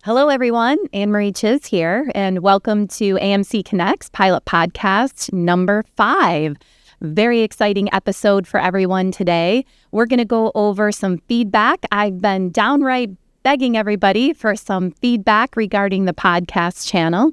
Hello, everyone. AnneMarie Czyz here, and welcome to AMC Connects Pilot Podcast number 5. Very exciting episode for everyone today. We're going to go over some feedback. I've been downright begging everybody for some feedback regarding the podcast channel.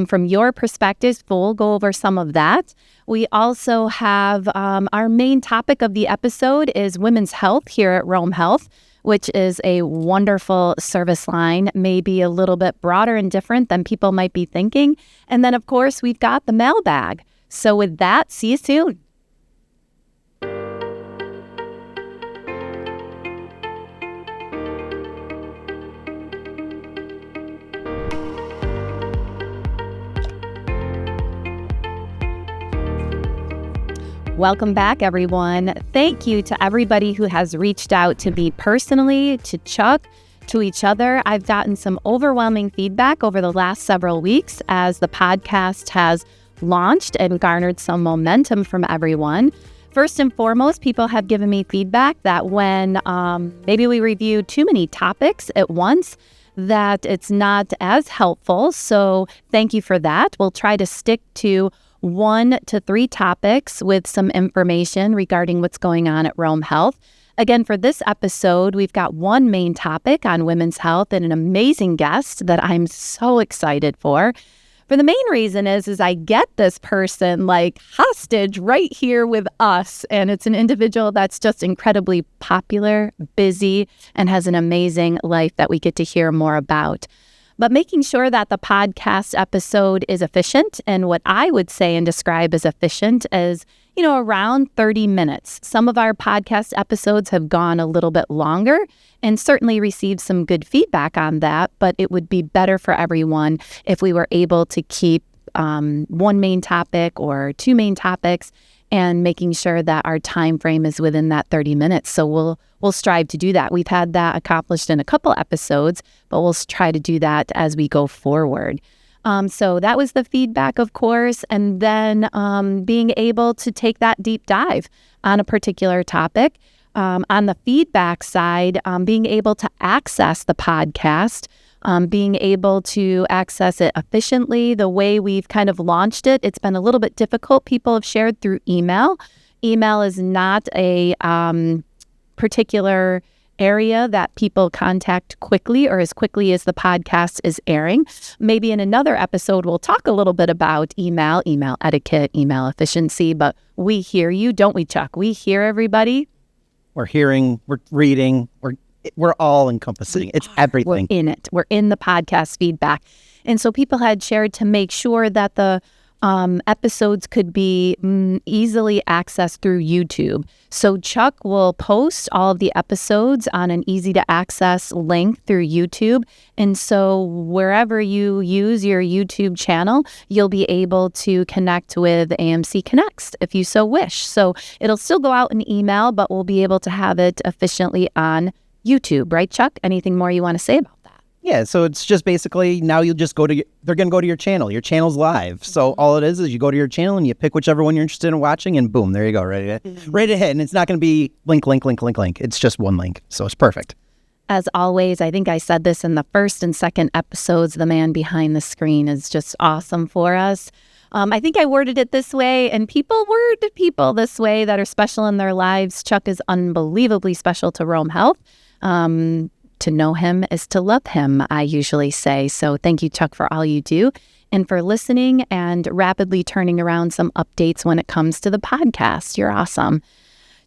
From your perspectives, we'll go over some of that. We also have our main topic of the episode is women's health here at Rome Health, which is a wonderful service line, maybe a little bit broader and different than people might be thinking. And then, of course, we've got the mailbag. So with that, see you soon. Welcome back, everyone. Thank you to everybody who has reached out to me personally, to Chuck, to each other. I've gotten some overwhelming feedback over the last several weeks as the podcast has launched and garnered some momentum from everyone. First and foremost, people have given me feedback that when maybe we review too many topics at once, that it's not as helpful. So thank you for that. We'll try to stick to 1 to 3 topics with some information regarding what's going on at Rome Health. Again, for this episode, we've got one main topic on women's health and an amazing guest that I'm so excited for. For the main reason is I get this person like hostage right here with us. And it's an individual that's just incredibly popular, busy, and has an amazing life that we get to hear more about. But making sure that the podcast episode is efficient, and what I would say and describe as efficient is, around 30 minutes. Some of our podcast episodes have gone a little bit longer and certainly received some good feedback on that, but it would be better for everyone if we were able to keep one main topic or 2 main topics and making sure that our time frame is within that 30 minutes. So we'll strive to do that. We've had that accomplished in a couple episodes, but we'll try to do that as we go forward. So that was the feedback, of course, and then being able to take that deep dive on a particular topic. On the feedback side, being able to access the podcast, being able to access it efficiently, the way we've kind of launched it, it's been a little bit difficult. People have shared through email. Email is not a particular area that people contact quickly or as quickly as the podcast is airing. Maybe in another episode, we'll talk a little bit about email etiquette, email efficiency, but we hear you, don't we, Chuck? We hear everybody. We're hearing, we're reading, we're all encompassing. It's everything. We're in it. We're in the podcast feedback. And so people had shared to make sure that the episodes could be easily accessed through YouTube. So Chuck will post all of the episodes on an easy to access link through YouTube. And so wherever you use your YouTube channel, you'll be able to connect with AMC Connects if you so wish. So it'll still go out in email, but we'll be able to have it efficiently on YouTube. Right, Chuck? Anything more you want to say about that? Yeah, so it's just basically now you'll just they're going to go to your channel. Your channel's live. So all it is you go to your channel and you pick whichever one you're interested in watching and boom, there you go, ready to hit. And it's not going to be link. It's just one link. So it's perfect. As always, I think I said this in the first and second episodes, the man behind the screen is just awesome for us. I think I worded it this way, and people word people this way that are special in their lives. Chuck is unbelievably special to Rome Health. To know him is to love him, I usually say. So thank you, Chuck, for all you do and for listening and rapidly turning around some updates when it comes to the podcast. You're awesome.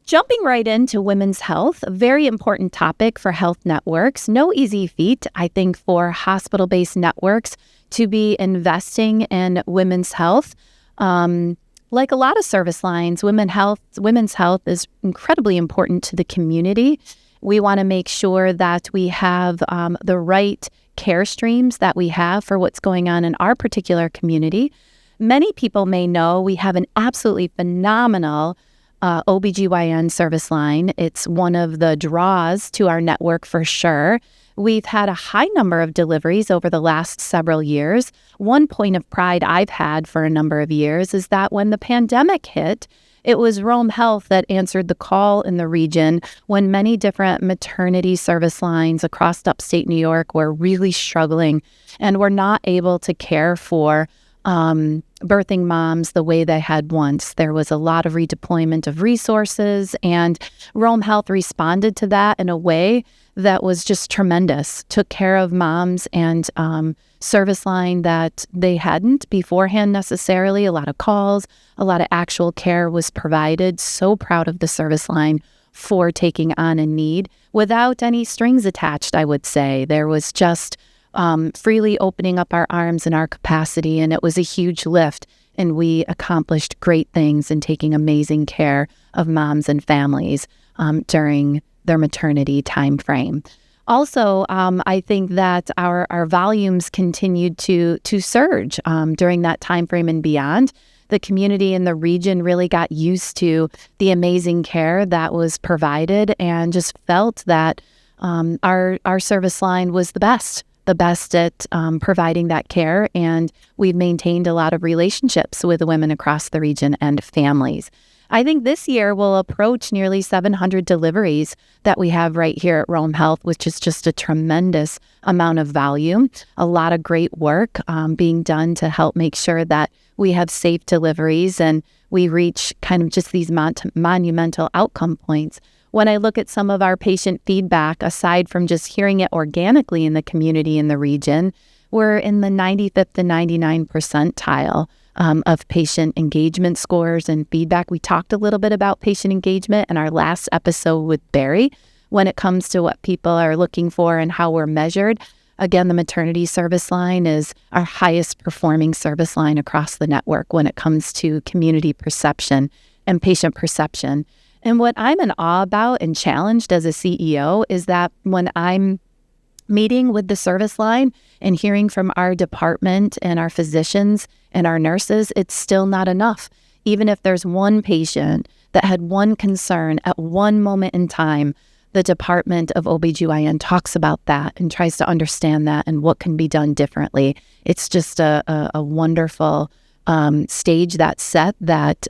Jumping right into women's health, a very important topic for health networks. No easy feat, I think, for hospital-based networks to be investing in women's health. Like a lot of service lines, women's health is incredibly important to the community. We want to make sure that we have the right care streams that we have for what's going on in our particular community. Many people may know we have an absolutely phenomenal OBGYN service line. It's one of the draws to our network for sure. We've had a high number of deliveries over the last several years. One point of pride I've had for a number of years is that when the pandemic hit, it was Rome Health that answered the call in the region when many different maternity service lines across upstate New York were really struggling and were not able to care for birthing moms the way they had once. There was a lot of redeployment of resources, and Rome Health responded to that in a way that was just tremendous, took care of moms and service line that they hadn't beforehand necessarily. A lot of calls, a lot of actual care was provided. So proud of the service line for taking on a need without any strings attached, I would say. There was just freely opening up our arms and our capacity, and it was a huge lift. And we accomplished great things in taking amazing care of moms and families during their maternity time frame. Also, I think that our volumes continued to surge during that time frame and beyond. The community in the region really got used to the amazing care that was provided and just felt that our service line was the best at providing that care. And we've maintained a lot of relationships with women across the region and families. I think this year we'll approach nearly 700 deliveries that we have right here at Rome Health, which is just a tremendous amount of volume. A lot of great work being done to help make sure that we have safe deliveries and we reach kind of just these monumental outcome points. When I look at some of our patient feedback, aside from just hearing it organically in the community in the region, we're in the 95th to 99th percentile of patient engagement scores and feedback. We talked a little bit about patient engagement in our last episode with Barry when it comes to what people are looking for and how we're measured. Again, the maternity service line is our highest performing service line across the network when it comes to community perception and patient perception. And what I'm in awe about and challenged as a CEO is that when I'm meeting with the service line and hearing from our department and our physicians and our nurses, it's still not enough. Even if there's one patient that had one concern at one moment in time, the Department of OBGYN talks about that and tries to understand that and what can be done differently. It's just a wonderful stage that's set that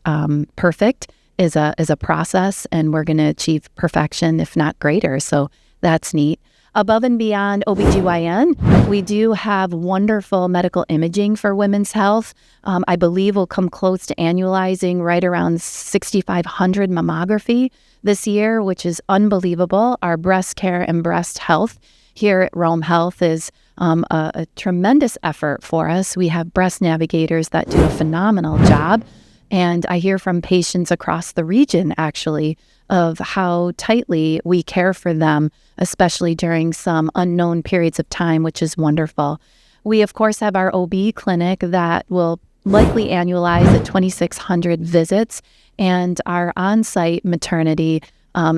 perfect is a process, and we're going to achieve perfection, if not greater. So that's neat. Above and beyond OBGYN, we do have wonderful medical imaging for women's health. I believe we'll come close to annualizing right around 6,500 mammography this year, which is unbelievable. Our breast care and breast health here at Rome Health is a tremendous effort for us. We have breast navigators that do a phenomenal job. And I hear from patients across the region, actually, of how tightly we care for them, especially during some unknown periods of time, which is wonderful. We, of course, have our OB clinic that will likely annualize at 2,600 visits, and our on-site maternity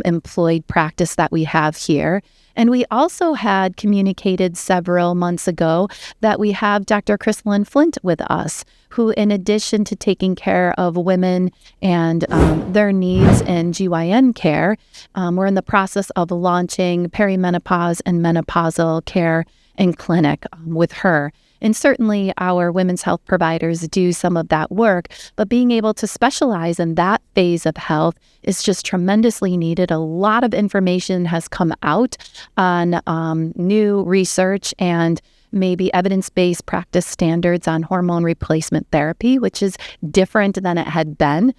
employed practice that we have here. And we also had communicated several months ago that we have Dr. Crystalline Flint with us, who, in addition to taking care of women and their needs in GYN care, we're in the process of launching perimenopause and menopausal care and clinic with her. And certainly our women's health providers do some of that work, but being able to specialize in that phase of health is just tremendously needed. A lot of information has come out on new research and maybe evidence-based practice standards on hormone replacement therapy, which is different than it had been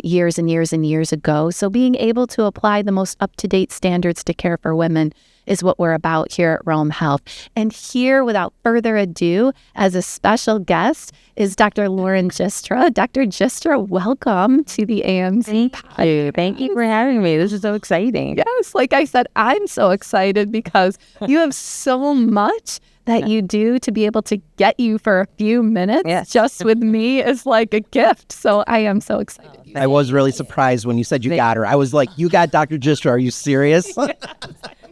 years and years and years ago. So being able to apply the most up-to-date standards to care for women is what we're about here at Rome Health. And here, without further ado, as a special guest, is Dr. Lauren Giustra. Dr. Giustra, welcome to the AMC. Thank you for having me. This is so exciting. Yes, like I said, I'm so excited because you have so much that you do. To be able to get you for a few minutes just with me is like a gift. So I am so excited. I was really surprised when you said you got her. I was like, you got Dr. Giustra. Are you serious?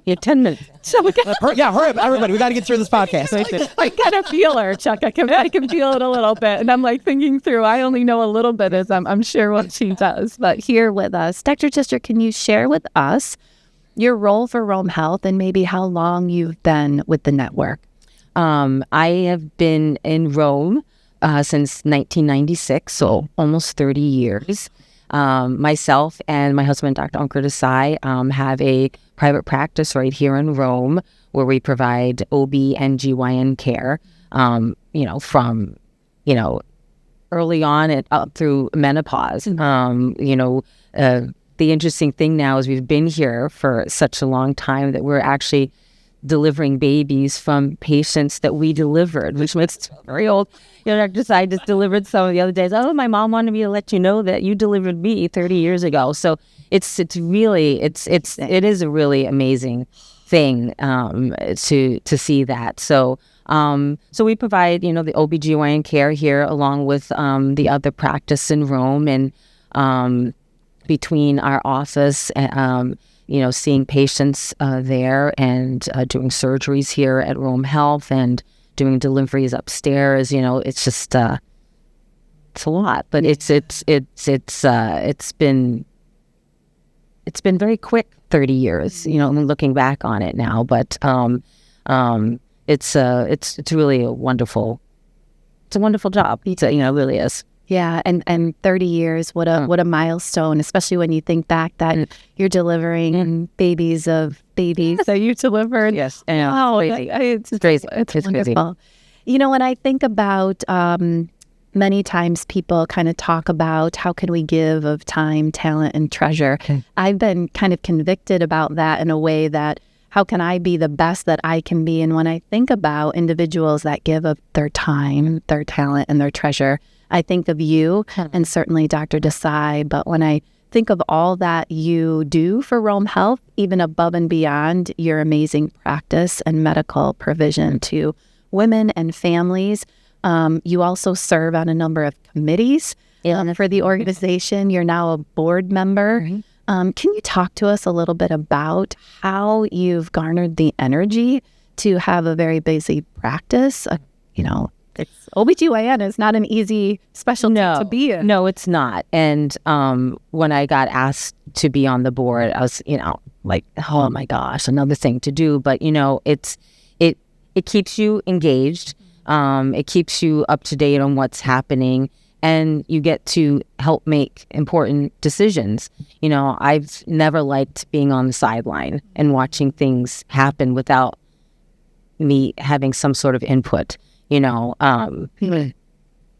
Yeah, 10 minutes. So hurry up, everybody. We got to get through this podcast. I kind of feel her, Chuck. I can feel it a little bit. And I'm like thinking through, I only know a little bit as I'm sure what she does. But here with us, Dr. Giustra, can you share with us your role for Rome Health and maybe how long you've been with the network. I have been in Rome since 1996, so almost 30 years. Myself and my husband, Dr. Ankur Desai, have a private practice right here in Rome where we provide OB and GYN care, from, early on and up through menopause. The interesting thing now is we've been here for such a long time that we're actually delivering babies from patients that we delivered, which makes it very old. Dr. Desai just delivered some the other days. Oh, my mom wanted me to let you know that you delivered me 30 years ago. So it is a really amazing thing to see that. So we provide, the OBGYN care here along with the other practice in Rome, and between our office, seeing patients there and doing surgeries here at Rome Health and doing deliveries upstairs. It's just it's a lot, but it's been very quick 30 years. Looking back on it now, but it's really a wonderful job. It really is. Yeah, and 30 years, what a milestone, especially when you think back that you're delivering babies of babies that you delivered. Yes, wow, it's crazy. It's wonderful. Crazy. When I think about many times people kind of talk about how can we give of time, talent, and treasure. I've been kind of convicted about that in a way that how can I be the best that I can be? And when I think about individuals that give of their time, their talent, and their treasure, I think of you and certainly Dr. Desai. But when I think of all that you do for Rome Health, even above and beyond your amazing practice and medical provision to women and families, you also serve on a number of committees for the organization. You're now a board member. Can you talk to us a little bit about how you've garnered the energy to have a very busy practice? It's OBGYN is not an easy specialty to be in. No, it's not. And when I got asked to be on the board, I was, like, oh my gosh, another thing to do. But, it keeps you engaged. It keeps you up to date on what's happening. And you get to help make important decisions. I've never liked being on the sideline and watching things happen without me having some sort of input. I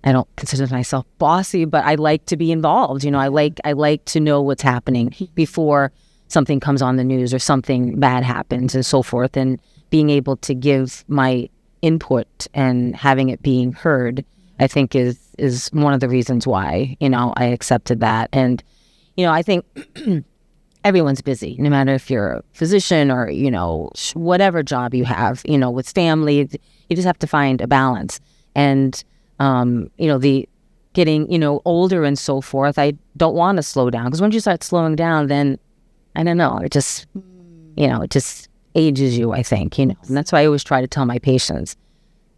don't consider myself bossy, but I like to be involved. I like to know what's happening before something comes on the news or something bad happens and so forth. And being able to give my input and having it being heard, I think is one of the reasons why, I accepted that. And, I think everyone's busy, no matter if you're a physician or, whatever job you have, with family, you just have to find a balance. And, the getting, older and so forth, I don't want to slow down, because once you start slowing down, then, I don't know, it just ages you, I think, and that's why I always try to tell my patients,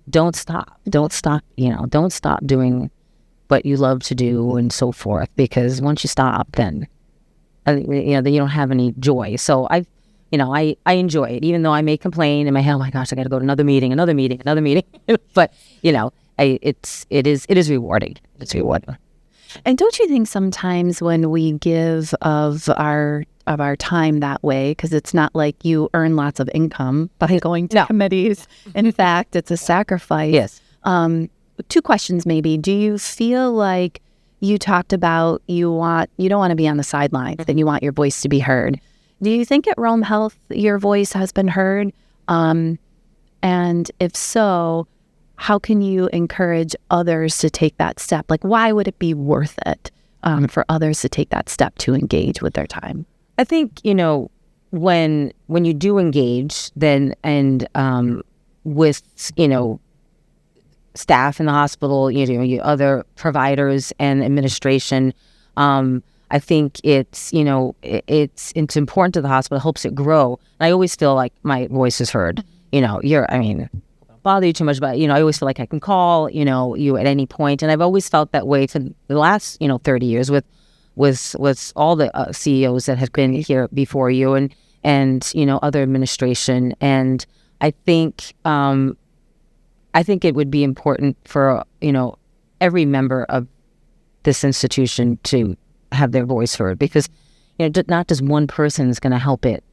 don't stop doing what you love to do and so forth, because once you stop, then then you don't have any joy. So I enjoy it, even though I may complain in my head, oh my gosh, I got to go to another meeting, but it is rewarding. It's rewarding. And don't you think sometimes when we give of our time that way, because it's not like you earn lots of income by going to committees. In fact, it's a sacrifice. Yes. Two questions maybe. Do you feel like you talked about you don't want to be on the sidelines, and you want your voice to be heard? Do you think at Rome Health your voice has been heard? And if so, how can you encourage others to take that step? Like, why would it be worth it for others to take that step to engage with their time? I think, when you do engage, then, and with, staff in the hospital, other providers and administration, I think it's important to the hospital. It helps it grow. And I always feel like my voice is heard. Bother you too much, but I always feel like I can call you at any point, and I've always felt that way for the last 30 years with all the CEOs that have been here before you, and and, other administration. And I think it would be important for, every member of this institution to have their voice heard, because, not just one person is going to help it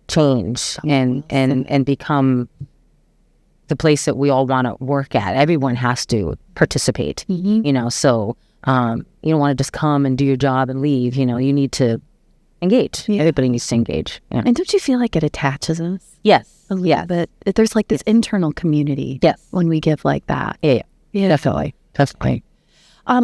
change and become the place that we all want to work at. Everyone has to participate, so you don't want to just come and do your job and leave. You need to engage. Yeah. Everybody needs to engage. Yeah. And don't you feel like it attaches us? Yes. A little bit. There's like this internal community. Yes. When we give like that. Yeah. Definitely.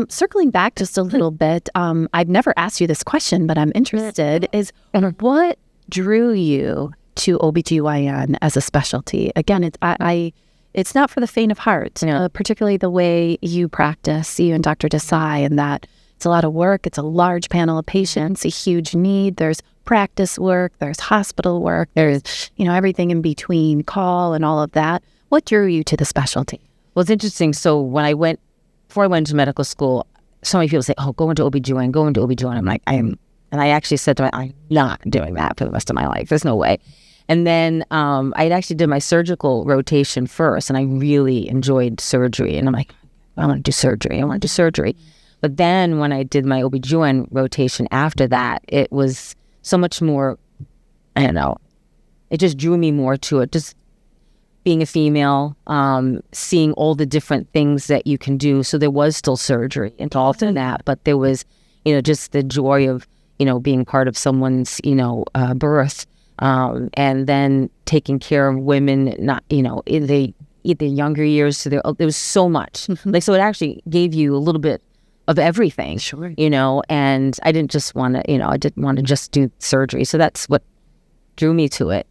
Circling back just a little bit, I've never asked you this question, but I'm interested, is what drew you to OBGYN as a specialty? Again, it's not for the faint of heart, particularly the way you practice, you and Dr. Desai, and that it's a lot of work. It's a large panel of patients, a huge need. There's practice work, there's hospital work, there's, everything in between, call and all of that. What drew you to the specialty? Well, it's interesting. So before I went to medical school, so many people say, oh, go into OBGYN. I'm like, and I actually said to I'm not doing that for the rest of my life. There's no way. And then I actually did my surgical rotation first, and I really enjoyed surgery. And I'm like, I want to do surgery. But then when I did my OBGYN rotation after that, it was so much more, I don't know, it just drew me more to it. Just being a female, seeing all the different things that you can do. So there was still surgery involved in that, but there was, just the joy of, being part of someone's, birth. And then taking care of women, not, in the younger years. So there was so much. So it actually gave you a little bit of everything, sure. And I didn't just want to, I didn't want to just do surgery. So that's what drew me to it,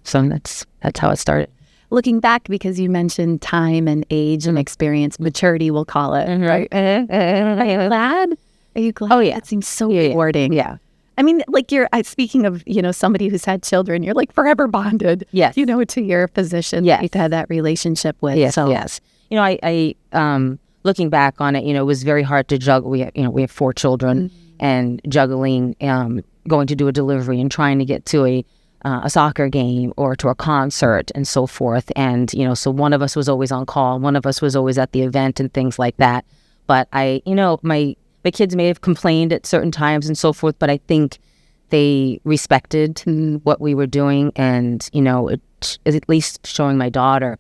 so that's how it started. Looking back, because you mentioned time and age and experience, maturity, we'll call it, right? Are you glad? Oh, yeah. That seems so rewarding. Yeah. I mean, like speaking of, somebody who's had children, you're like forever bonded, yes. To your physician that you've had that relationship with. Yes, so. Yes. I looking back on it, it was very hard to juggle. We have 4 children, and juggling, going to do a delivery and trying to get to a soccer game or to a concert and so forth. And, so one of us was always on call. One of us was always at the event and things like that. But my kids may have complained at certain times and so forth, but I think they respected what we were doing. And, at least showing my daughter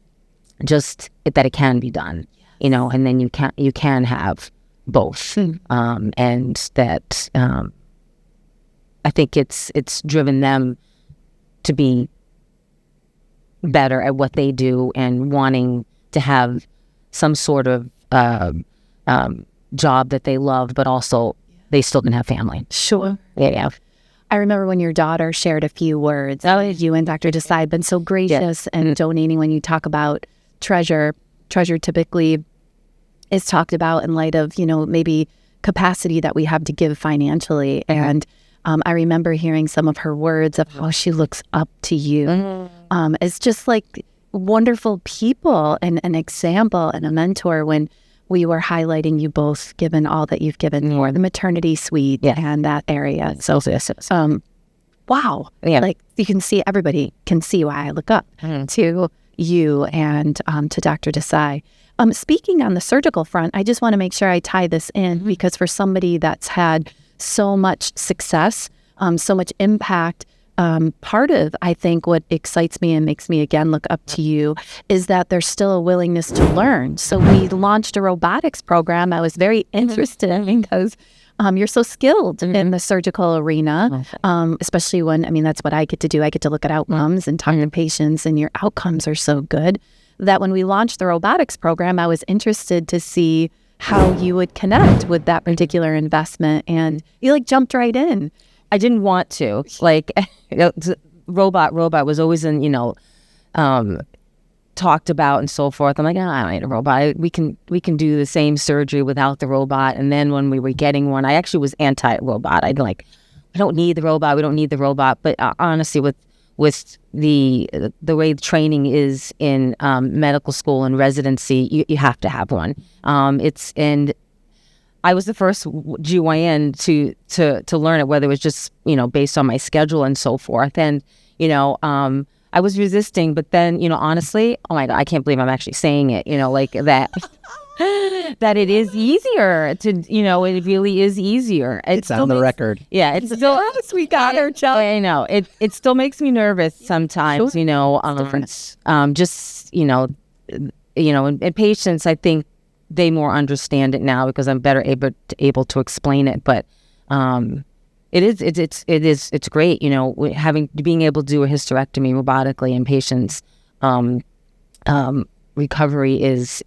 just that it can be done, and then you can have both. And that I think it's driven them to be better at what they do and wanting to have some sort of job that they love, but also they still can have family. Sure. Yeah. I remember when your daughter shared a few words. You and Dr. Desai have been so gracious and donating. When you talk about treasure typically is talked about in light of, maybe capacity that we have to give financially. And I remember hearing some of her words of how she looks up to you. It's just like wonderful people and an example and a mentor when we were highlighting you both, given all that you've given for the maternity suite and that area. So, wow. Yeah. Like you can see, everybody can see why I look up to you and to Dr. Desai. Speaking on the surgical front, I just want to make sure I tie this in because for somebody that's had so much success, so much impact, part of, I think, what excites me and makes me, again, look up to you is that there's still a willingness to learn. So we launched a robotics program. I was very interested in because you're so skilled in the surgical arena, especially when, that's what I get to do. I get to look at outcomes and talk to patients, and your outcomes are so good that when we launched the robotics program, I was interested to see how you would connect with that particular investment. And you jumped right in. I didn't want to. Robot was always talked about and so forth. I'm like, I don't need a robot. We can do the same surgery without the robot. And then when we were getting one, I actually was anti-robot. I'd we don't need the robot. We don't need the robot. But honestly, with the way the training is in medical school and residency, you have to have one. I was the first GYN to learn it, whether it was just, based on my schedule and so forth. And, I was resisting, but then, honestly, oh my God, I can't believe I'm actually saying it, like that, that it is easier to, it really is easier. It's on the record. Yeah, it's still, we got her, Chelsea. I know, it still makes me nervous sometimes, just, in patients, I think they more understand it now because I'm better able to explain it. But it's great, being able to do a hysterectomy robotically in patients. Recovery is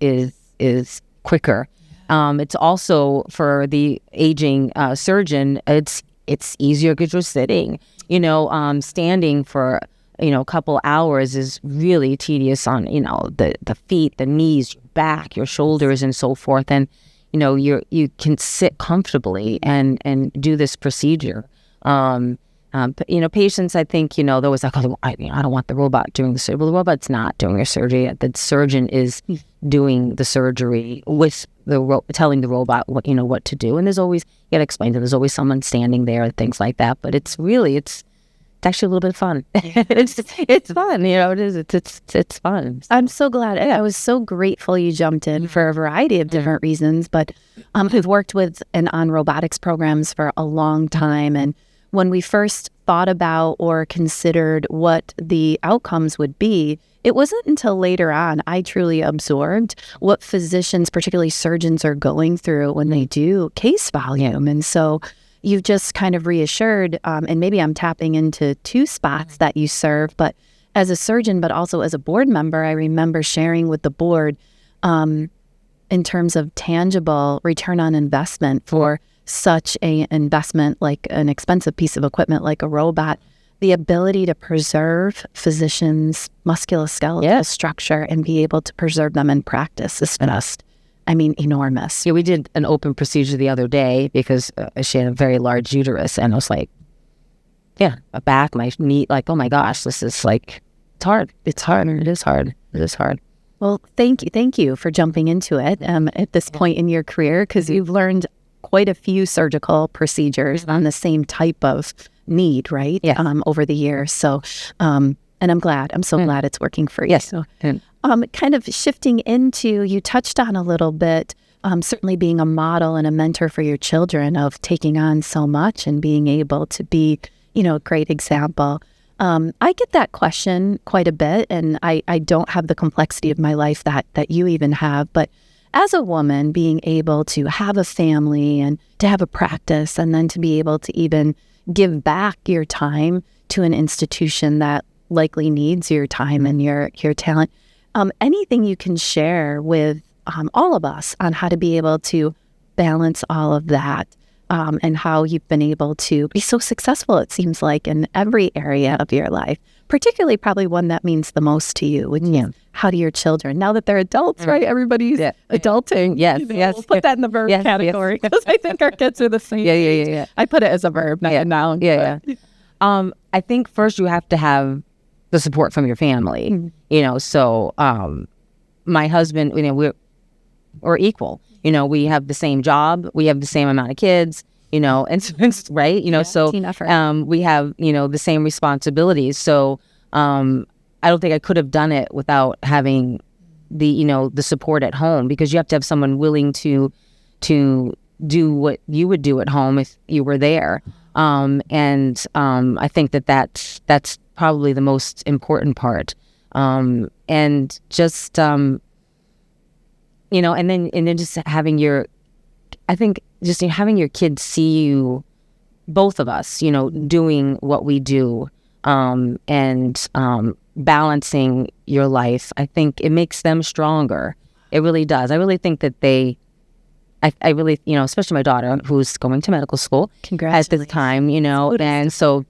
quicker. It's also for the aging surgeon. It's easier because you're sitting. Standing for a couple hours is really tedious on the feet, the knees, your back, your shoulders, and so forth. And you can sit comfortably and do this procedure. Patients, I think, they're always like, oh, I don't want the robot doing the surgery. Well, the robot's not doing the surgery. The surgeon is doing the surgery with telling the robot what to do. And there's always, you got to explain to them, there's always someone standing there and things like that. But it's actually a little bit of fun. It's fun, it is. It's fun. I'm so glad. I was so grateful you jumped in for a variety of different reasons. But I've worked with and on robotics programs for a long time. And when we first thought about or considered what the outcomes would be, it wasn't until later on I truly absorbed what physicians, particularly surgeons, are going through when they do case volume. And so you've just kind of reassured, and maybe I'm tapping into two spots that you serve, but as a surgeon, but also as a board member, I remember sharing with the board in terms of tangible return on investment for such an investment, like an expensive piece of equipment like a robot, the ability to preserve physicians' musculoskeletal structure and be able to preserve them in practice is just, enormous. Yeah, we did an open procedure the other day because she had a very large uterus, and I was like, my back, my knee, like, oh my gosh, this is like, it's hard. It is hard. Well, thank you for jumping into it at this point in your career, because you've learned quite a few surgical procedures on the same type of need, right? Yes. Over the years. So, and I'm glad. I'm so glad it's working for you. Yes. So, kind of shifting into, you touched on a little bit, certainly being a model and a mentor for your children of taking on so much and being able to be, a great example. I get that question quite a bit, and I don't have the complexity of my life that you even have, but as a woman, being able to have a family and to have a practice, and then to be able to even give back your time to an institution that likely needs your time and your talent. Anything you can share with all of us on how to be able to balance all of that, and how you've been able to be so successful, it seems like, in every area of your life, particularly probably one that means the most to you, which is how do your children, now that they're adults, right? Everybody's adulting. Yes. We'll put that in the verb category, because I think our kids are the same. Yeah. I put it as a verb, not a noun. Yeah. I think first you have to have the support from your family, so my husband, we're equal. We have the same job, we have the same amount of kids, and so, right, so team effort. We have, the same responsibilities. So I don't think I could have done it without having the support at home, because you have to have someone willing to do what you would do at home if you were there. And I think that's probably the most important part. And just, and then just having having your kids see you, both of us, doing what we do, and balancing your life. I think it makes them stronger. It really does. I really think that I really, especially my daughter, who's going to medical school at this time, and so,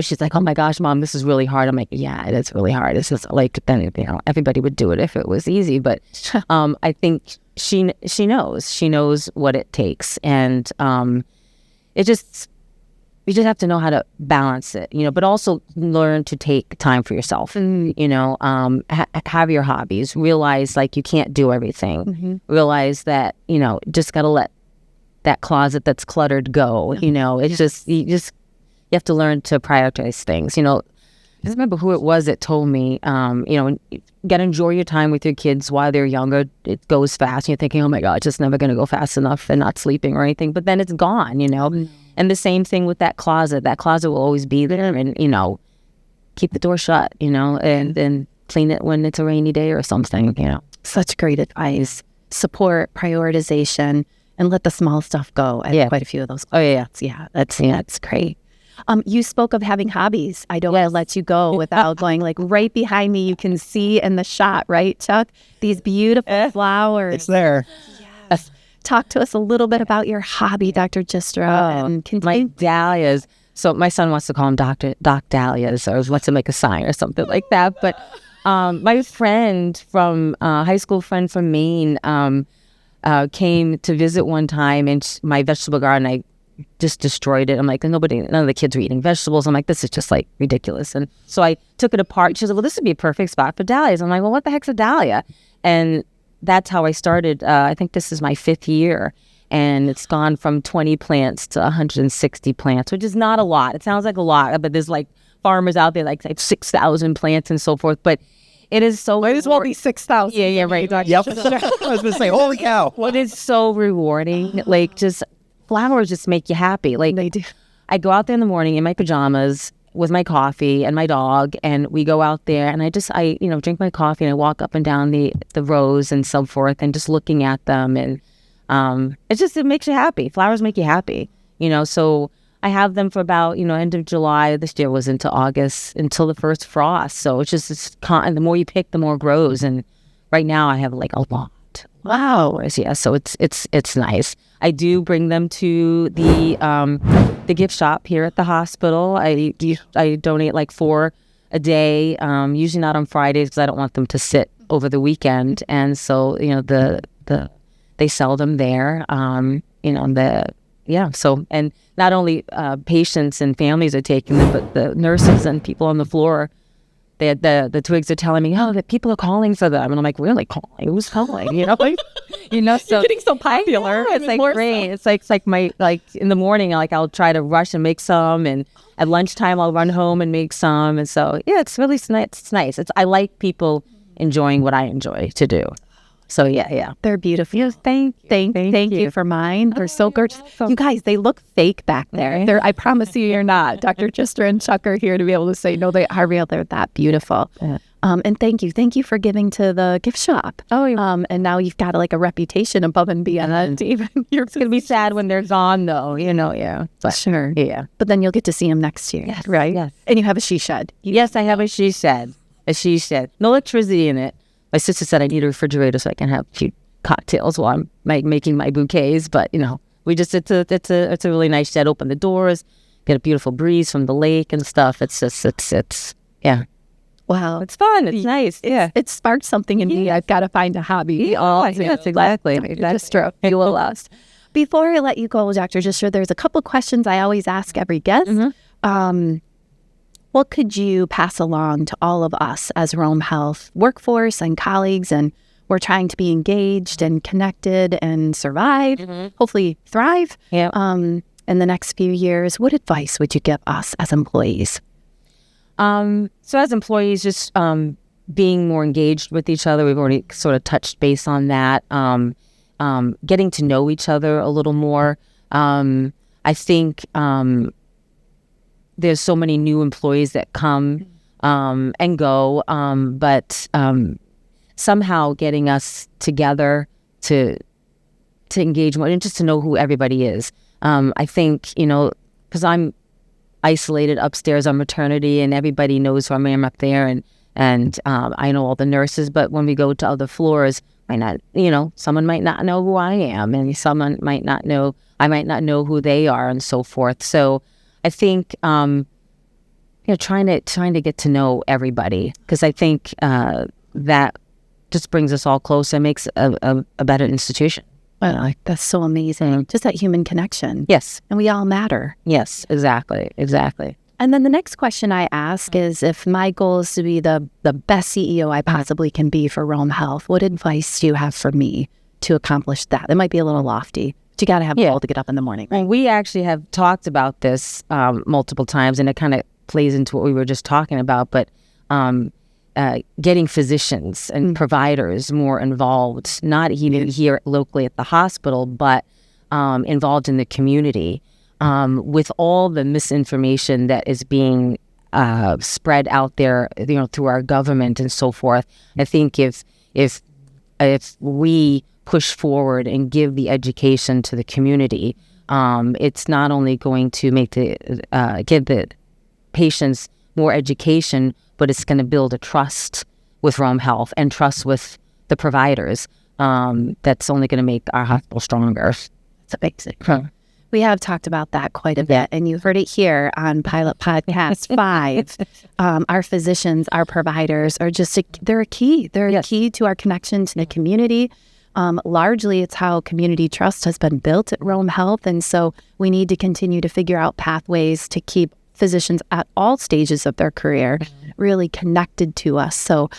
she's like, oh my gosh, Mom, this is really hard. I'm like, yeah, it is really hard. It's just like, then, everybody would do it if it was easy. But I think she knows what it takes. And you just have to know how to balance it, but also learn to take time for yourself, have your hobbies, realize like you can't do everything, realize that, just got to let that closet that's cluttered go. It's just you have to learn to prioritize things. I don't remember who it was that told me, you got to enjoy your time with your kids while they're younger. It goes fast. You're thinking, oh my God, it's just never going to go fast enough, and not sleeping or anything. But then it's gone, And the same thing with that closet. That closet will always be there, and, keep the door shut, and then clean it when it's a rainy day or something, Such great advice. Support, prioritization, and let the small stuff go. I have quite a few of those. Oh, yeah. Yeah, that's great. You spoke of having hobbies. I don't want to let you go without going, like, right behind me. You can see in the shot, right, Chuck? These beautiful flowers. It's there. Yes. Talk to us a little bit about your hobby, Dr. Giustra. My dahlias. So my son wants to call him Doc Dahlias, or wants to make a sign or something like that. But my friend from high school friend from Maine came to visit one time, and my vegetable garden, I just destroyed it. I'm like, none of the kids are eating vegetables. I'm like, this is just like ridiculous. And so I took it apart. She was like, well, this would be a perfect spot for dahlias. I'm like, well, what the heck's a dahlia? And that's how I started. I think this is my 5th year, and it's gone from 20 plants to 160 plants, which is not a lot. It sounds like a lot, but there's like farmers out there like 6,000 plants and so forth. But it is so... Might as well be 6,000. Yeah, right. Yep. I was going to say, holy cow. What is so rewarding, like, just flowers just make you happy. Like, They do. I go out there in the morning in my pajamas with my coffee and my dog, and we go out there, and I drink my coffee, and I walk up and down the rows and so forth, and just looking at them, and it makes you happy. Flowers make you happy, so I have them for about, end of July. This year was into August, until the first frost. So it's just, and the more you pick, the more grows. And right now I have like a lot. Wow. Yeah, so it's nice. I do bring them to the gift shop here at the hospital. I donate like 4 a day, usually not on Fridays, because I don't want them to sit over the weekend. And so, they sell them there. So, and not only patients and families are taking them, but the nurses and people on the floor, the twigs are telling me, that people are calling for them. And I'm like, really calling? Who's calling? So You're getting so popular. It's like great. So. It's like my, in the morning, I'll try to rush and make some, and at lunchtime I'll run home and make some. And so, it's really nice. It's nice. I like people enjoying what I enjoy to do. So yeah. They're beautiful. Yes, thank you for mine. They're so gorgeous. You guys, they look fake back there. I promise you're not. Dr. Giustra and Chuck are here to be able to say, no, they are real. They're that beautiful. Yeah. And thank you for giving to the gift shop. Oh, yeah. And now you've got like a reputation above and beyond. It's gonna be sad when they're gone, though. Yeah. But, sure. Yeah. But then you'll get to see them next year, yes, right? Yes. And you have a she shed. Yes, I have a she shed. No electricity in it. My sister said I need a refrigerator so I can have a few cocktails while I'm making my bouquets. But it's a really nice shed. Open the doors, get a beautiful breeze from the lake and stuff. It's yeah. Wow, it's fun. It's nice. Yeah, it sparked something in me. I've got to find a hobby. Yes, exactly. Giustra, you will last. Before I let you go, Dr. Giustra, there's a couple questions I always ask every guest. Mm-hmm. What could you pass along to all of us as Rome Health workforce and colleagues? And we're trying to be engaged and connected and survive, hopefully thrive in the next few years. What advice would you give us as employees? So as employees, just being more engaged with each other. We've already sort of touched base on that. Getting to know each other a little more. I think there's so many new employees that come and go, but somehow getting us together to engage more and just to know who everybody is. I think, because I'm isolated upstairs on maternity, and everybody knows who I am up there, and I know all the nurses, but when we go to other floors, someone might not know who I am, and someone might not know, I might not know who they are, and so forth. So I think, trying to get to know everybody, because I think that just brings us all closer and makes a better institution. Well, that's so amazing. Just that human connection. Yes. And we all matter. Yes, exactly. And then the next question I ask is, if my goal is to be the best CEO I possibly can be for Rome Health, what advice do you have for me to accomplish that? It might be a little lofty. You got to have a goal to get up in the morning. Right? We actually have talked about this multiple times, and it kind of plays into what we were just talking about, but getting physicians and providers more involved, not even here locally at the hospital, but involved in the community. With all the misinformation that is being spread out there, through our government and so forth, I think if we push forward and give the education to the community, it's not only going to make give the patients more education, but it's going to build a trust with Rome Health and trust with the providers. That's only going to make our hospital stronger. It's amazing. We have talked about that quite a bit, and you heard it here on Pilot Podcast 5. Our physicians, our providers are they're a key. They're a key to our connection to the community. Largely, it's how community trust has been built at Rome Health, and so we need to continue to figure out pathways to keep physicians at all stages of their career really connected to us. So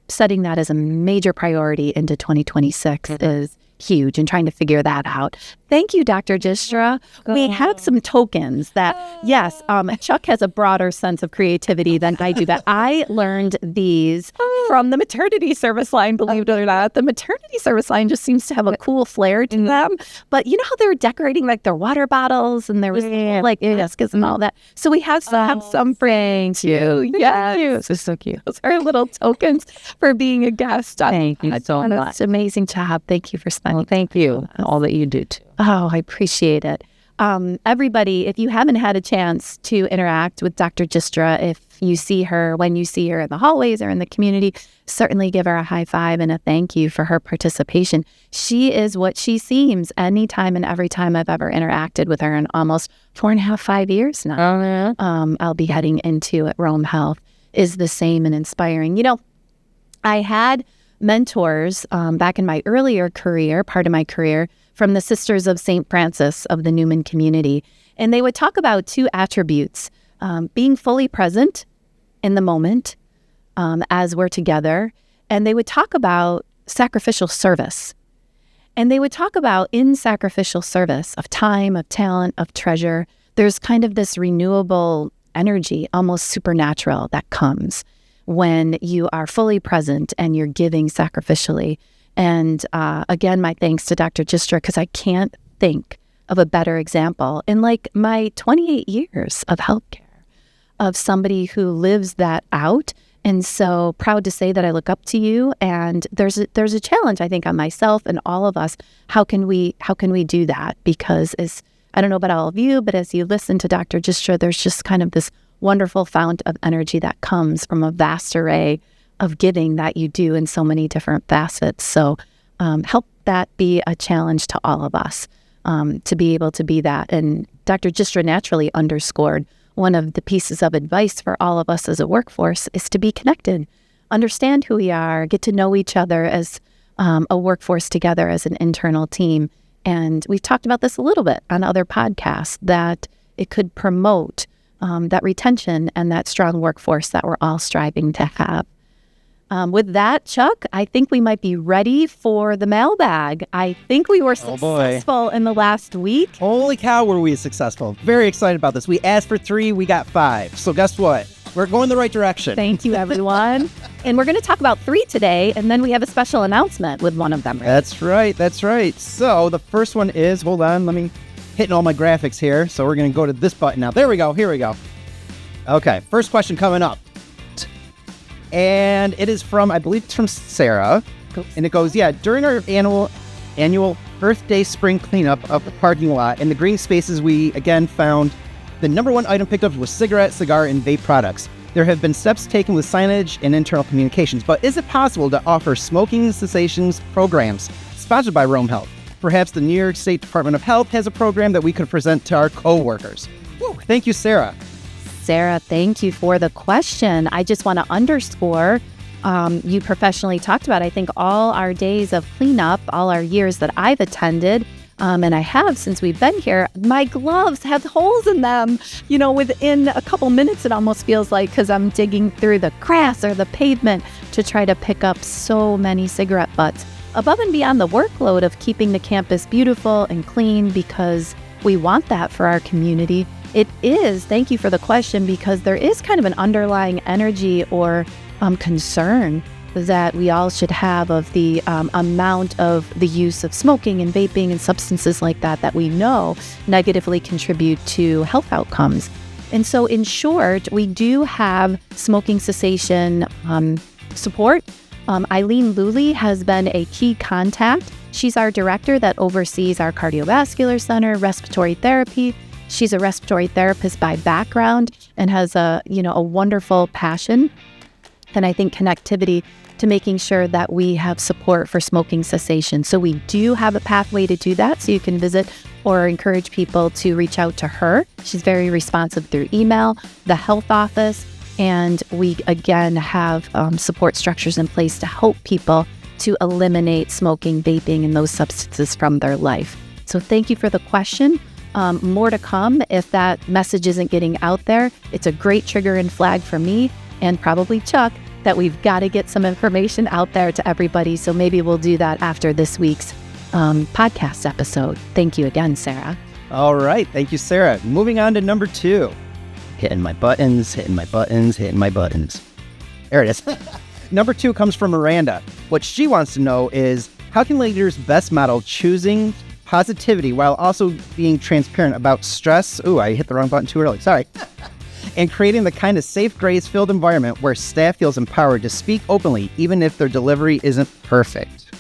setting that as a major priority into 2026 is huge, and trying to figure that out. Thank you, Dr. Giustra. We have some tokens that, yes, Chuck has a broader sense of creativity than I do, but I learned these from the maternity service line, believe it or not. The maternity service line just seems to have a cool flair to them. But you know how they were decorating like their water bottles, and there was like baskets and all that. So we have some for you. Yes. This is so cute. Those are little tokens for being a guest. Thank you so much. It's amazing job. Thank you for spending. Well, thank you. All that you do too. Oh, I appreciate it. Everybody, if you haven't had a chance to interact with Dr. Giustra, if you see her, when you see her in the hallways or in the community, certainly give her a high five and a thank you for her participation. She is what she seems anytime and every time I've ever interacted with her in almost 4.5, 5 years now. Oh, yeah. I'll be heading into at Rome Health is the same and inspiring. I had mentors back in my earlier career, part of my career, from the Sisters of St. Francis of the Newman community. And they would talk about two attributes, being fully present in the moment as we're together. And they would talk about sacrificial service. And they would talk about in sacrificial service of time, of talent, of treasure, there's kind of this renewable energy, almost supernatural, that comes when you are fully present and you're giving sacrificially. And again, my thanks to Dr. Giustra, because I can't think of a better example in like my 28 years of healthcare of somebody who lives that out. And so proud to say that I look up to you. And there's a challenge, I think, on myself and all of us. How can we do that? Because I don't know about all of you, but as you listen to Dr. Giustra, there's just kind of this wonderful fount of energy that comes from a vast array of giving that you do in so many different facets. So help that be a challenge to all of us to be able to be that. And Dr. Giustra naturally underscored one of the pieces of advice for all of us as a workforce is to be connected, understand who we are, get to know each other as a workforce together as an internal team. And we've talked about this a little bit on other podcasts, that it could promote that retention and that strong workforce that we're all striving to have. With that, Chuck, I think we might be ready for the mailbag. I think we were successful in the last week. Holy cow, were we successful. Very excited about this. We asked for 3, we got 5. So guess what? We're going the right direction. Thank you, everyone. And we're going to talk about 3 today, and then we have a special announcement with one of them. That's right. So the first one is, hold on, let me hitting all my graphics here. So we're going to go to this button now. There we go. Here we go. Okay, first question coming up. And it is from, I believe it's from Sarah. And it goes, during our annual Earth Day spring cleanup of the parking lot and the green spaces, we again found the number one item picked up was cigarette, cigar, and vape products. There have been steps taken with signage and internal communications, but is it possible to offer smoking cessations programs sponsored by Rome Health? Perhaps the New York State Department of Health has a program that we could present to our co-workers. Woo, thank you, Sarah. Sarah, thank you for the question. I just want to underscore, you professionally talked about, I think, all our days of cleanup, all our years that I've attended, and I have since we've been here, my gloves have holes in them. Within a couple minutes, it almost feels like, because I'm digging through the grass or the pavement to try to pick up so many cigarette butts. above and beyond the workload of keeping the campus beautiful and clean because we want that for our community, it is, thank you for the question, because there is kind of an underlying energy or concern that we all should have of the amount of the use of smoking and vaping and substances like that we know negatively contribute to health outcomes. And so in short, we do have smoking cessation support. Eileen Luley has been a key contact. She's our director that oversees our cardiovascular center, respiratory therapy. She's a respiratory therapist by background and has a wonderful passion and I think connectivity to making sure that we have support for smoking cessation. So we do have a pathway to do that. So you can visit or encourage people to reach out to her. She's very responsive through email, the health office, and we again have support structures in place to help people to eliminate smoking, vaping, and those substances from their life. So thank you for the question. More to come if that message isn't getting out there. It's a great trigger and flag for me and probably Chuck that we've got to get some information out there to everybody. So maybe we'll do that after this week's podcast episode. Thank you again, Sarah. All right. Thank you, Sarah. Moving on to number 2. Hitting my buttons. There it is. Number 2 comes from Miranda. What she wants to know is, how can leaders best model choosing positivity while also being transparent about stress? Ooh, I hit the wrong button too early. Sorry. And creating the kind of safe, grace-filled environment where staff feels empowered to speak openly, even if their delivery isn't perfect.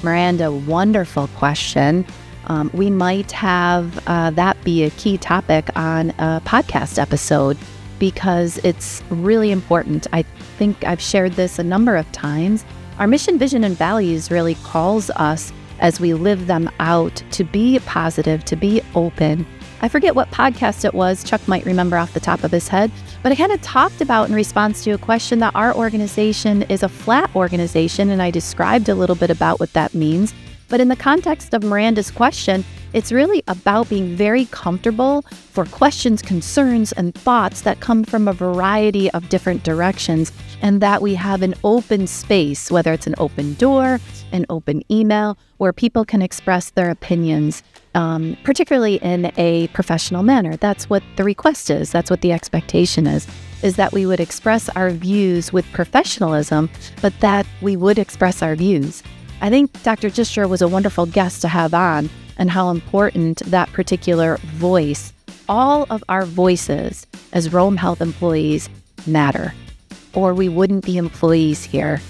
Miranda, wonderful question. We might have that be a key topic on a podcast episode because it's really important. I think I've shared this a number of times. Our mission, vision, and values really calls us as we live them out to be positive, to be open. I forget what podcast it was. Chuck might remember off the top of his head, but I kind of talked about in response to a question that our organization is a flat organization, and I described a little bit about what that means. But in the context of Miranda's question, it's really about being very comfortable for questions, concerns, and thoughts that come from a variety of different directions, and that we have an open space, whether it's an open door, an open email, where people can express their opinions, particularly in a professional manner. That's what the request is. That's what the expectation is that we would express our views with professionalism, but that we would express our views. I think Dr. Giustra was a wonderful guest to have on, and how important that particular voice, all of our voices as Rome Health employees matter, or we wouldn't be employees here.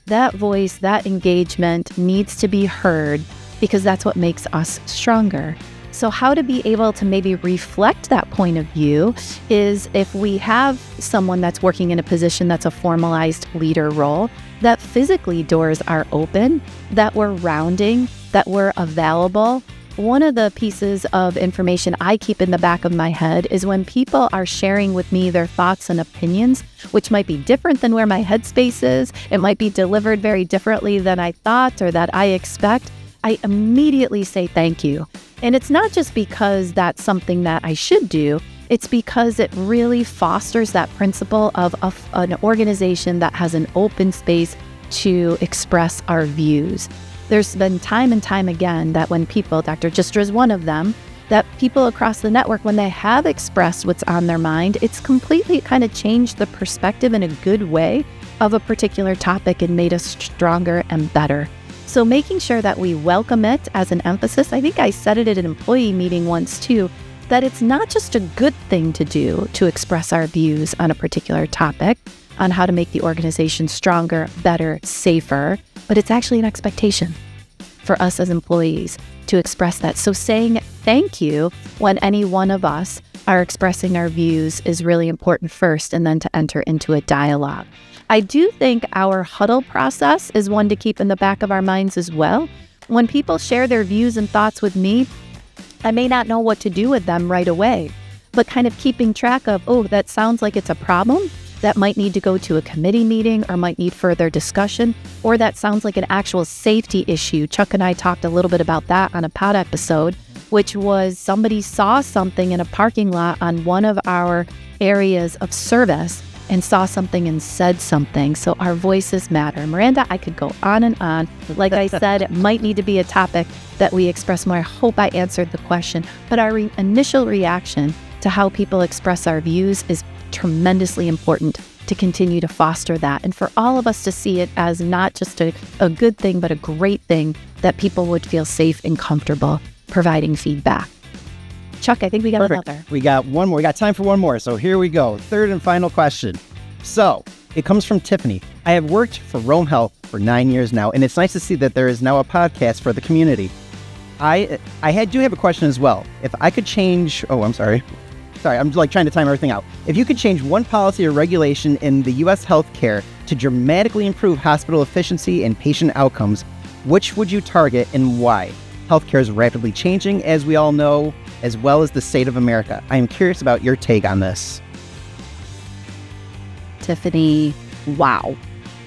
That voice, that engagement needs to be heard because that's what makes us stronger. So how to be able to maybe reflect that point of view is if we have someone that's working in a position that's a formalized leader role, that physically doors are open, that we're rounding, that we're available. One of the pieces of information I keep in the back of my head is when people are sharing with me their thoughts and opinions, which might be different than where my headspace is. It might be delivered very differently than I thought or that I expect. I immediately say thank you. And it's not just because that's something that I should do. It's because it really fosters that principle of an organization that has an open space to express our views. There's been time and time again that when people, Dr. Giustra is one of them, that people across the network, when they have expressed what's on their mind, it's completely kind of changed the perspective in a good way of a particular topic and made us stronger and better. So making sure that we welcome it as an emphasis. I think I said it at an employee meeting once too, that it's not just a good thing to do to express our views on a particular topic, on how to make the organization stronger, better, safer, but it's actually an expectation for us as employees to express that. So saying thank you when any one of us are expressing our views is really important first, and then to enter into a dialogue. I do think our huddle process is one to keep in the back of our minds as well. When people share their views and thoughts with me, I may not know what to do with them right away, but kind of keeping track of, oh, that sounds like it's a problem that might need to go to a committee meeting or might need further discussion, or that sounds like an actual safety issue. Chuck and I talked a little bit about that on a pod episode, which was somebody saw something in a parking lot on one of our areas of service and saw something and said something. So our voices matter. Miranda, I could go on and on. Like I said, it might need to be a topic that we express more. I hope I answered the question. But our initial reaction to how people express our views is tremendously important to continue to foster that. And for all of us to see it as not just a good thing, but a great thing that people would feel safe and comfortable providing feedback. Chuck, I think we got Perfect. another. We got one more. We got time for one more. So here we go. Third and final question. So it comes from Tiffany. I have worked for Rome Health for 9 years now, and it's nice to see that there is now a podcast for the community. I do have a question as well. If I could change... Oh, I'm sorry. Sorry, I'm like trying to time everything out. If you could change one policy or regulation in the U.S. healthcare to dramatically improve hospital efficiency and patient outcomes, which would you target and why? Healthcare is rapidly changing, as we all know, as well as the state of America. I am curious about your take on this. Tiffany, wow.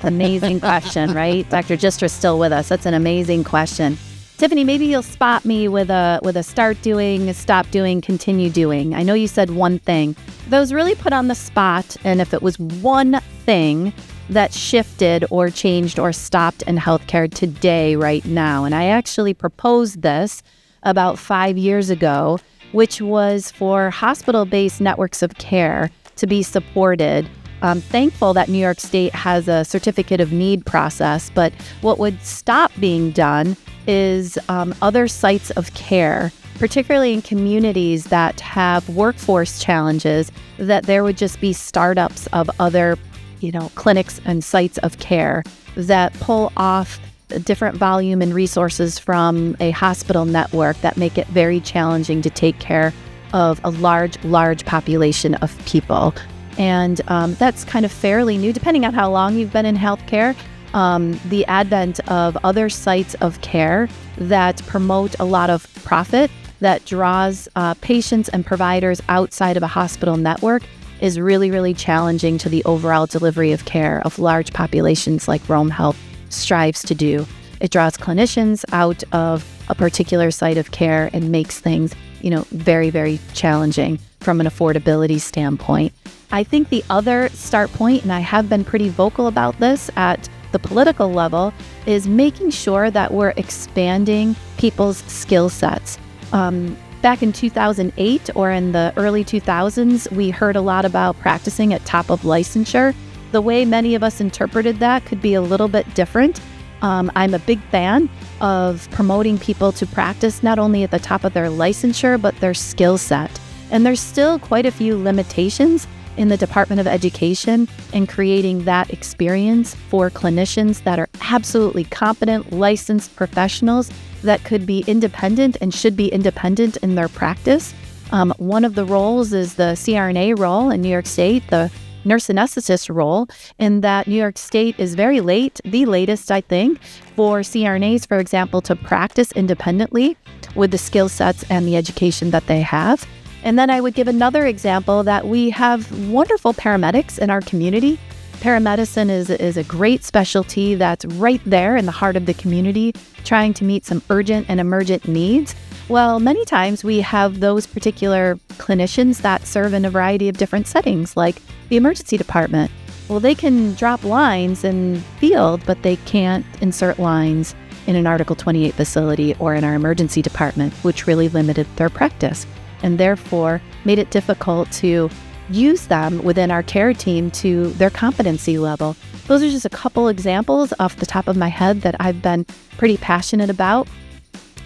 Amazing question, right? Dr. Giustra is still with us. That's an amazing question. Tiffany, maybe you'll spot me with a start doing, stop doing, continue doing. I know you said one thing. If I was really put on the spot, and if it was one thing that shifted or changed or stopped in healthcare today, right now, and I actually proposed this about 5 years ago, which was for hospital-based networks of care to be supported. I'm thankful that New York State has a certificate of need process, but what would stop being done is other sites of care, particularly in communities that have workforce challenges, that there would just be startups of other, clinics and sites of care that pull off a different volume and resources from a hospital network that make it very challenging to take care of a large population of people. And that's kind of fairly new, depending on how long you've been in healthcare. The advent of other sites of care that promote a lot of profit, that draws patients and providers outside of a hospital network is really, really challenging to the overall delivery of care of large populations like Rome Health strives to do. It draws clinicians out of a particular site of care and makes things, very, very challenging from an affordability standpoint. I think the other start point, and I have been pretty vocal about this at the political level, is making sure that we're expanding people's skill sets. Back in 2008 or in the early 2000s, we heard a lot about practicing at top of licensure. The way many of us interpreted that could be a little bit different. I'm a big fan of promoting people to practice not only at the top of their licensure, but their skill set. And there's still quite a few limitations in the Department of Education in creating that experience for clinicians that are absolutely competent, licensed professionals that could be independent and should be independent in their practice. One of the roles is the CRNA role in New York State, the nurse anesthetist role, in that New York State is very late, the latest, I think, for CRNAs, for example, to practice independently with the skill sets and the education that they have. And then I would give another example that we have wonderful paramedics in our community. Paramedicine is a great specialty that's right there in the heart of the community, trying to meet some urgent and emergent needs. Well, many times we have those particular clinicians that serve in a variety of different settings, like the emergency department. Well, they can drop lines in field, but they can't insert lines in an Article 28 facility or in our emergency department, which really limited their practice and therefore made it difficult to use them within our care team to their competency level. Those are just a couple examples off the top of my head that I've been pretty passionate about.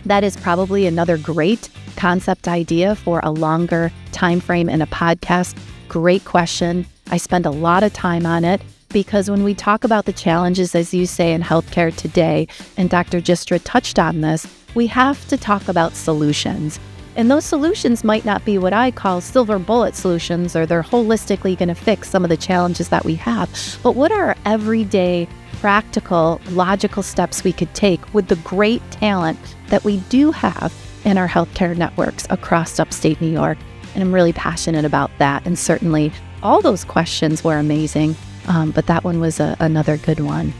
That is probably another great concept idea for a longer time frame in a podcast. Great question. I spend a lot of time on it because when we talk about the challenges, as you say, in healthcare today, and Dr. Giustra touched on this, we have to talk about solutions. And those solutions might not be what I call silver bullet solutions, or they're holistically going to fix some of the challenges that we have. But what are everyday, practical, logical steps we could take with the great talent that we do have in our healthcare networks across upstate New York? And I'm really passionate about that. And certainly all those questions were amazing, but that one was another good one.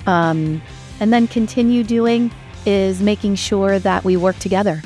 And then continue doing is making sure that we work together.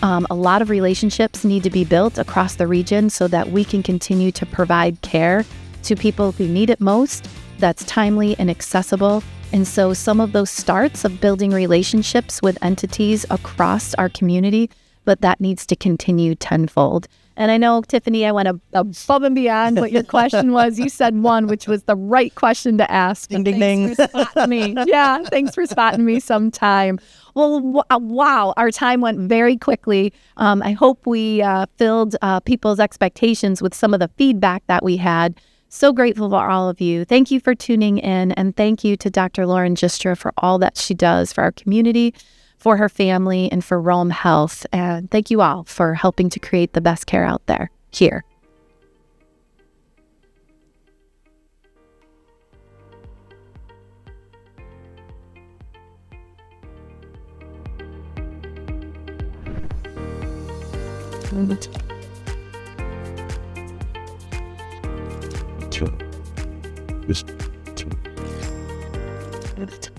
A lot of relationships need to be built across the region so that we can continue to provide care to people who need it most, that's timely and accessible. And so some of those starts of building relationships with entities across our community, but that needs to continue tenfold. And I know, Tiffany, I went above and beyond what your question was. You said one, which was the right question to ask. Ding, ding, ding. Thanks for spotting me. Yeah, thanks for spotting me sometime. Well, wow, our time went very quickly. I hope we filled people's expectations with some of the feedback that we had. So grateful for all of you. Thank you for tuning in. And thank you to Dr. Lauren Giustra for all that she does for our community, for her family, and for Rome Health. And thank you all for helping to create the best care out there here. Just